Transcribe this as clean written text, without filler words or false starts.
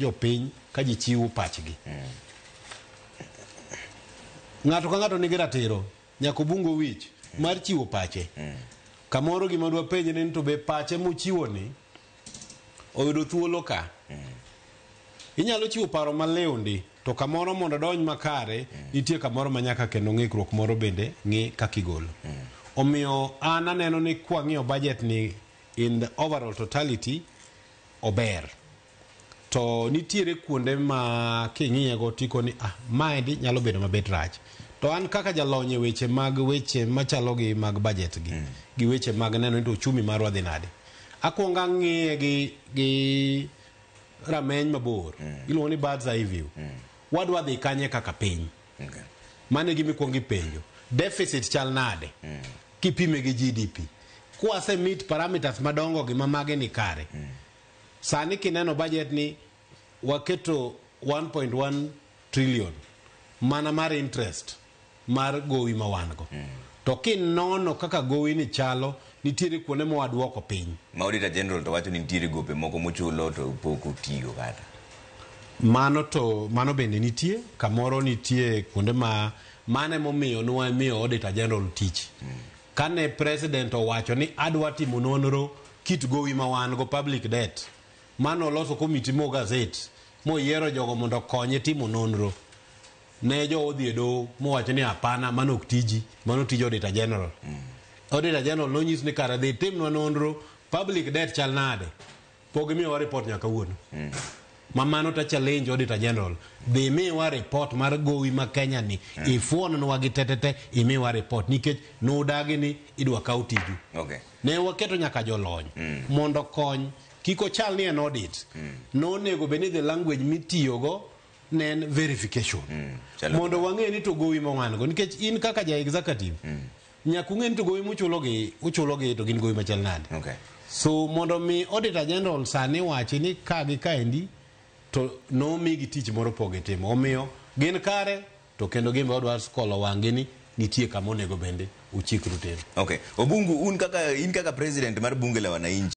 jopiny ka ji chiwo pachgi. Ng'ato ka ng'ato nigi ratiro nyaka obungo wich mar chiwo pache. Kamoro gima dwa penj ni to be pache mochiwo ni oyudo thuolo ka. Inyalo chiwo paro maleundi to kamoro mondo donj makare nitie kamoro manyaka kendo ng'ikruok moro bende ng'i kakigolo. Omiyo an aneno ni kwang'iyo budget ni in the overall totality ober. To nitiere kuonde ma king'iyego tiko ni maendi nyalo bedo mabet rach. To an kaka jalony weche machalo gi mag budget gi weche mag neno ni to uchumi marwa dhi nade. Akwonga ng'iye gi rameny mabor. Iluongo ni bird's eye view. Wadwa dhi kanye kaka piny. Mane gimi kwongi penjo. Deficit chal nade. Kipime gi GDP. Kwase meet parameters madongo gi mamage ni kare. Sani kineno budget ni waketo 1.1 trillion mana mar interest mar gowi mawango. To kinono kaka gowi ni chalo nitiere kuonde ma wadwoko piny. Ma Auditor General to wacho ni nitiere gope moko mochulo to pok otiyo kata. Mano bende nitie, kamoro nitie kuonde ma mane momiyo miyo Auditor General tich. Kane president owacho ni adwa timo nonro kit gowi mawango public debt. Mano loso komiti mo gazet moyiero jogo mondo konye timo nonro. Ne jo odhi do mowacho ni hapana mano ok tiji, mano tij Auditor General. Auditor General nonyis ni kara dhi timnwa nonro public debt chal nade. Pog miwa report nyaka wuono. Mamano ta challenge Auditor General. Dhi miwa report mar gowi ma Kenya ni. Ifuonwa gi tetete imiwa report nikech nodagi ni idwa kaw tiju. Okay. Ne waketo nyaka jolony mondo kony kiko chal ni en audit. No nego beni the language mitiyogo nen verification. Mondo wang'e ni to gowi mawango nikech in kaka ja executive. Nyaka ung'e ni to gowi uchulogi to gin gowi machal nade. Okay. So mondo mi Auditor General sani wachi ni kagi kaendi to no migi tich moro poge timo. Omiyo gin kare to kendo gimbe odwa skolo wange ni nitie kama onego bende uchikru teno. Okay. Obungu in kaka president mar bunge la wananchi